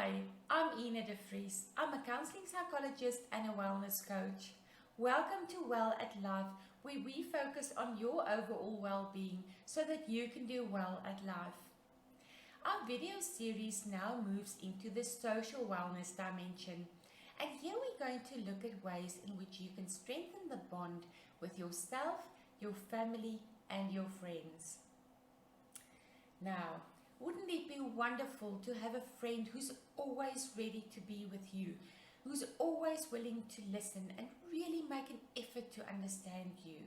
Hi, I'm Ina de Vries. I'm a counseling psychologist and a wellness coach. Welcome to Well at Life, where we focus on your overall well-being so that you can do well at life. Our video series now moves into the social wellness dimension, and here we're going to look at ways in which you can strengthen the bond with yourself, your family, and your friends. Now, wouldn't it be wonderful to have a friend who's always ready to be with you, who's always willing to listen and really make an effort to understand you?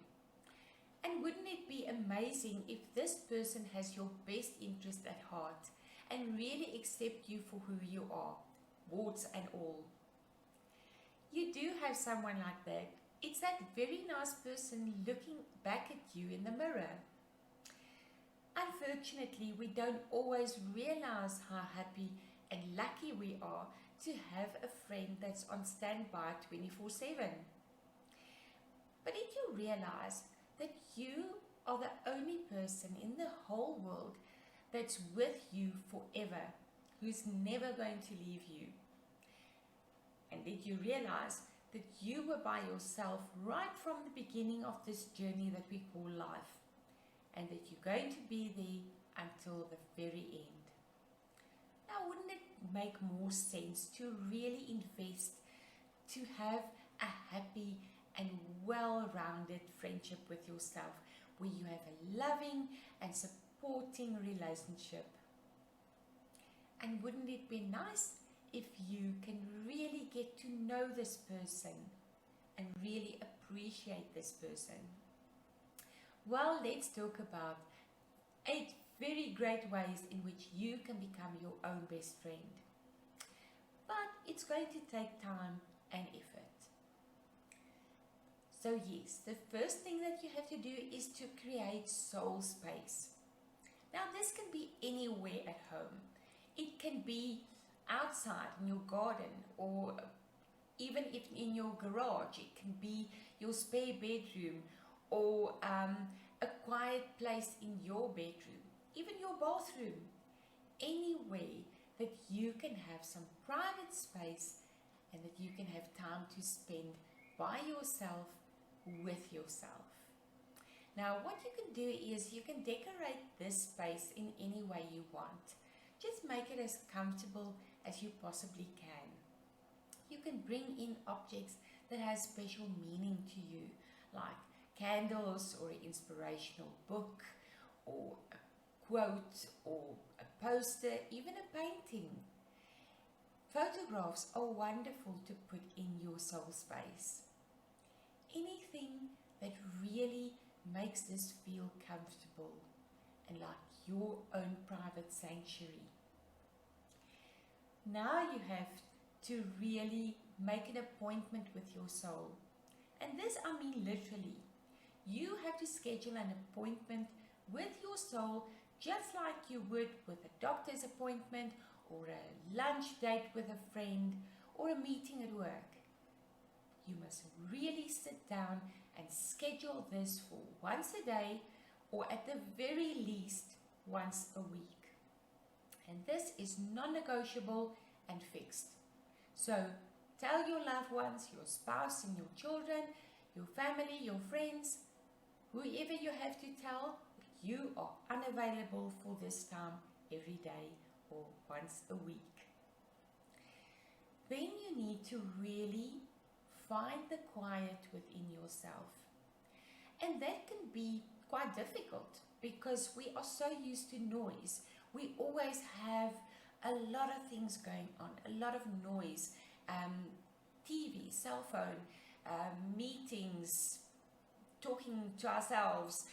And wouldn't it be amazing if this person has your best interest at heart and really accept you for who you are, warts and all? You do have someone like that. It's that very nice person looking back at you in the mirror. Unfortunately, we don't always realize how happy and lucky we are to have a friend that's on standby 24/7. But if you realize that you are the only person in the whole world that's with you forever, who's never going to leave you, and did you realize that you were by yourself right from the beginning of this journey that we call life, and that you're going to be there until the very end? Now, wouldn't it make more sense to really invest to have a happy and well-rounded friendship with yourself, where you have a loving and supporting relationship? And wouldn't it be nice if you can really get to know this person and really appreciate this person? Well, let's talk about 8 very great ways in which you can become your own best friend. But it's going to take time and effort. So yes, the first thing that you have to do is to create soul space. Now, this can be anywhere at home. It can be outside in your garden, or even if in your garage. It can be your spare bedroom, or a quiet place in your bedroom, even your bathroom. Anywhere that you can have some private space and that you can have time to spend by yourself, with yourself. Now, what you can do is you can decorate this space in any way you want. Just make it as comfortable as you possibly can. You can bring in objects that have special meaning to you, like candles or an inspirational book or a quote or a poster, even a painting. Photographs are wonderful to put in your soul space. Anything that really makes this feel comfortable and like your own private sanctuary. Now you have to really make an appointment with your soul. And this I mean literally. You have to schedule an appointment with your soul, just like you would with a doctor's appointment or a lunch date with a friend or a meeting at work. You must really sit down and schedule this for once a day, or at the very least once a week. And this is non-negotiable and fixed. So tell your loved ones, your spouse and your children, your family, your friends, whoever you have to tell, you are unavailable for this time every day or once a week. Then you need to really find the quiet within yourself. And that can be quite difficult because we are so used to noise. We always have a lot of things going on, a lot of noise, TV, cell phone, meetings, talking to ourselves,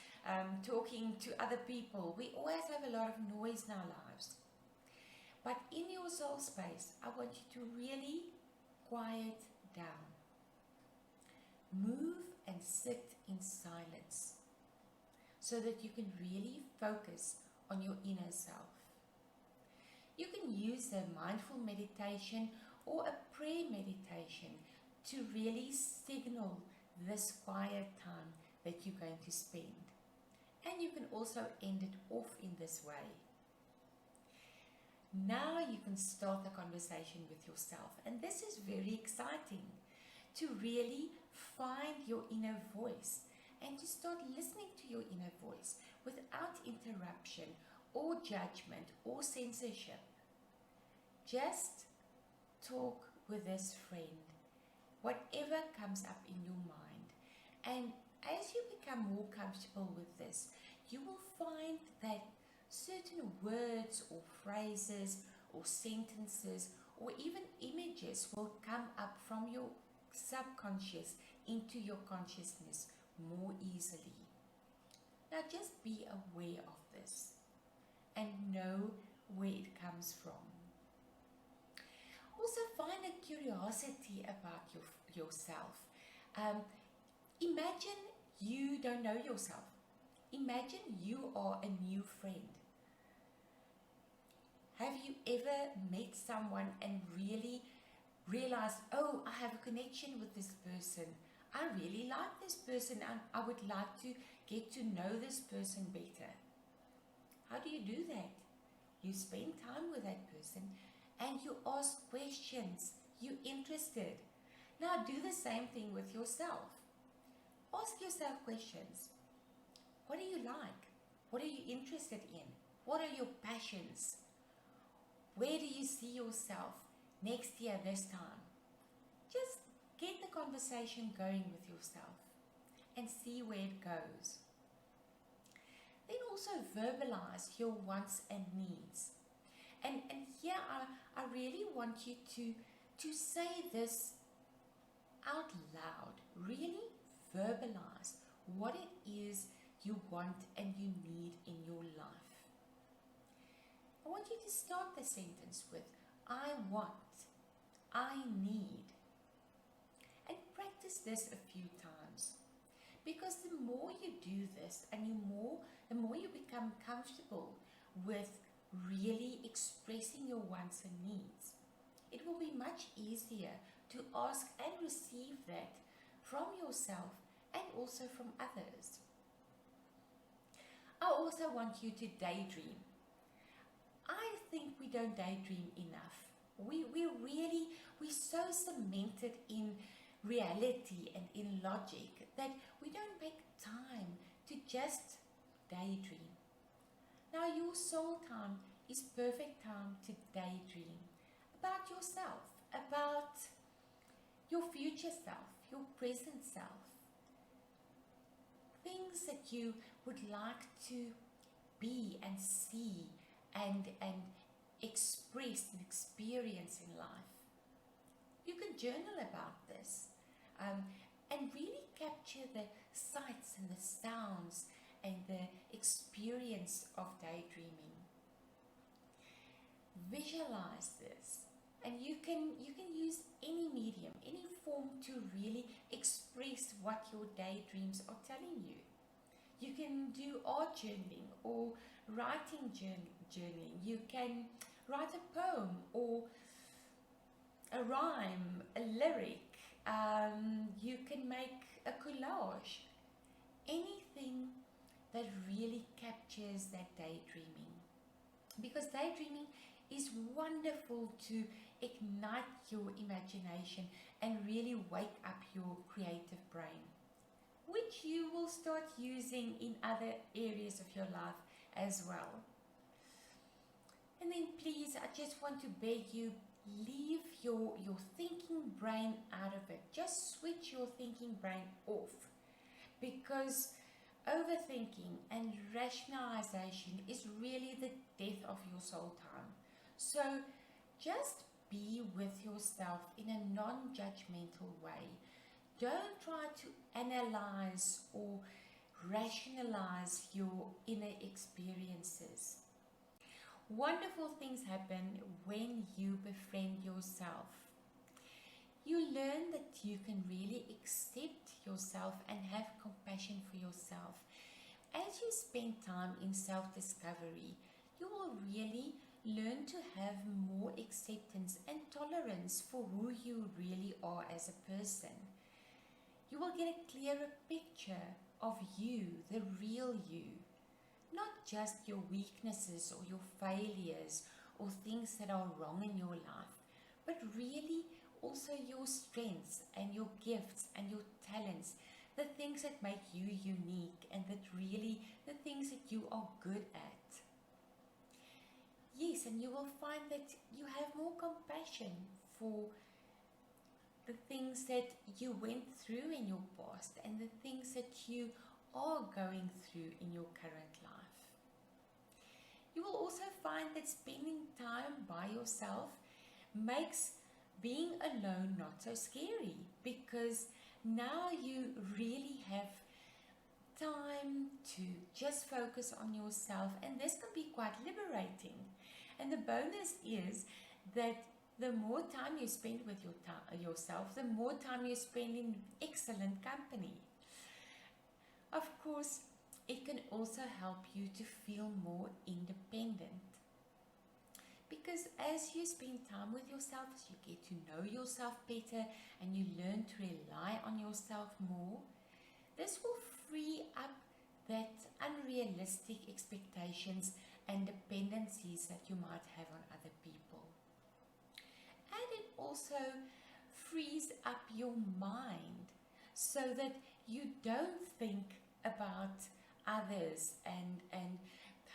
talking to other people. We always have a lot of noise in our lives. But in your soul space, I want you to really quiet down. Move and sit in silence so that you can really focus on your inner self. You can use a mindful meditation or a prayer meditation to really signal this quiet time that you're going to spend. And you can also end it off in this way. Now you can start the conversation with yourself. And this is very exciting, to really find your inner voice and to start listening to your inner voice without interruption or judgment or censorship. Just talk with this friend, whatever comes up in your mind. And as you become more comfortable with this, you will find that certain words or phrases or sentences or even images will come up from your subconscious into your consciousness more easily. Now just be aware of this and know where it comes from. Also find a curiosity about yourself. Imagine you don't know yourself. Imagine you are a new friend. Have you ever met someone and really realized, oh, I have a connection with this person. I really like this person and I would like to get to know this person better. How do you do that? You spend time with that person and you ask questions. You're interested. Now do the same thing with yourself. Ask yourself questions. What do you like? What are you interested in? What are your passions? Where do you see yourself next year this time? Just get the conversation going with yourself and see where it goes. Then also verbalize your wants and needs. And here I really want you to say this out loud. Really verbalize what it is you want and you need in your life. I want you to start the sentence with I want, I need. And practice this a few times. Because the more you do this and the more you become comfortable with really expressing your wants and needs, it will be much easier to ask and receive that from yourself and also from others. I also want you to daydream. I think we don't daydream enough. We're so cemented in reality and in logic that we don't make time to just daydream. Now your soul time is perfect time to daydream about yourself, about your future self, your present self, things that you would like to be and see and express and experience in life. You can journal about this and really capture the sights and the sounds and the experience of daydreaming. Visualize this, and you can use any medium, any form to really express what your daydreams are telling you. You can do art journaling or writing journaling. You can write a poem or a rhyme, a lyric. You can make a collage. Anything that really captures that daydreaming. Because daydreaming is wonderful to ignite your imagination and really wake up your creative brain, which you will start using in other areas of your life as well. And then please, I just want to beg you, leave your thinking brain out of it. Just switch your thinking brain off, because overthinking and rationalization is really the death of your soul time. So just be with yourself in a non-judgmental way. Don't try to analyze or rationalize your inner experiences. Wonderful things happen when you befriend yourself. You learn that you can really accept yourself and have compassion for yourself. As you spend time in self-discovery, you will really learn to have more acceptance and tolerance for who you really are as a person. You will get a clearer picture of you, the real you, not just your weaknesses or your failures or things that are wrong in your life, but really also your strengths and your gifts and your talents, the things that make you unique and that really the things that you are good at. Yes, and you will find that you have more compassion for the things that you went through in your past and the things that you are going through in your current life. You will also find that spending time by yourself makes being alone not so scary, because now you really have time to just focus on yourself, and this can be quite liberating. And the bonus is that the more time you spend with yourself, the more time you spend in excellent company. Of course, it can also help you to feel more independent. Because as you spend time with yourself, as you get to know yourself better and you learn to rely on yourself more, this will free up that unrealistic expectations and dependencies that you might have on other people. And it also frees up your mind so that you don't think about others and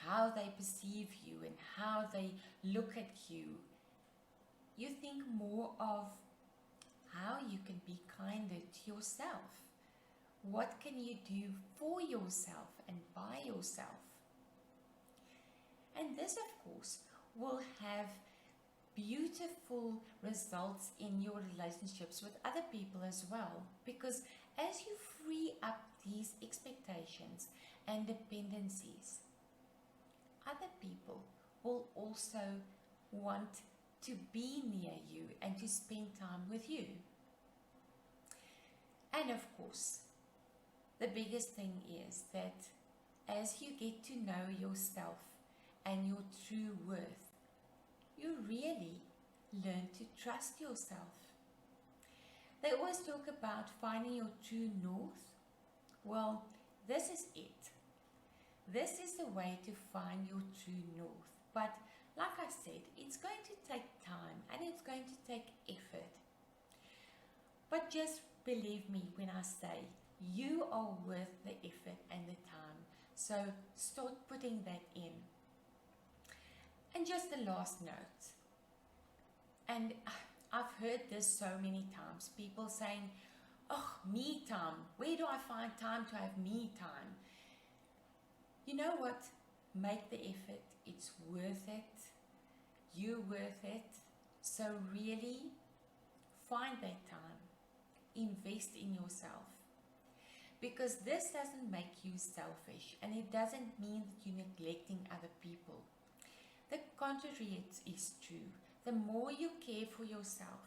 how they perceive you and how they look at you. You think more of how you can be kinder to yourself. What can you do for yourself and by yourself? And this, of course, will have beautiful results in your relationships with other people as well, because as you free up these expectations and dependencies, other people will also want to be near you and to spend time with you. And of course, the biggest thing is that as you get to know yourself and your true worth, you really learn to trust yourself. They always talk about finding your true north. Well, this is it. This is the way to find your true north. But like I said, it's going to take time and it's going to take effort. But just believe me when I say you are worth the effort and the time. So start putting that in. And just the last note. And I've heard this so many times. People saying, oh, me time. Where do I find time to have me time? You know what? Make the effort. It's worth it. You're worth it. So really find that time. Invest in yourself. Because this doesn't make you selfish, and it doesn't mean that you're neglecting other people. The contrary is true. The more you care for yourself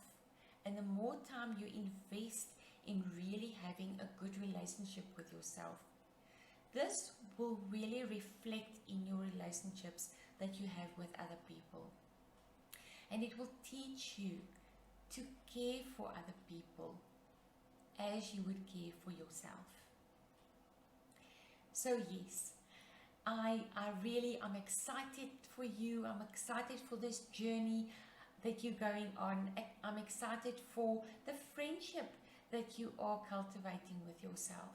and the more time you invest in really having a good relationship with yourself, this will really reflect in your relationships that you have with other people. And it will teach you to care for other people as you would care for yourself. So yes, I'm excited for you. I'm excited for this journey that you're going on. I'm excited for the friendship that you are cultivating with yourself.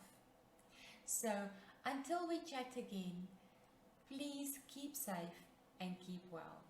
So until we chat again, please keep safe and keep well.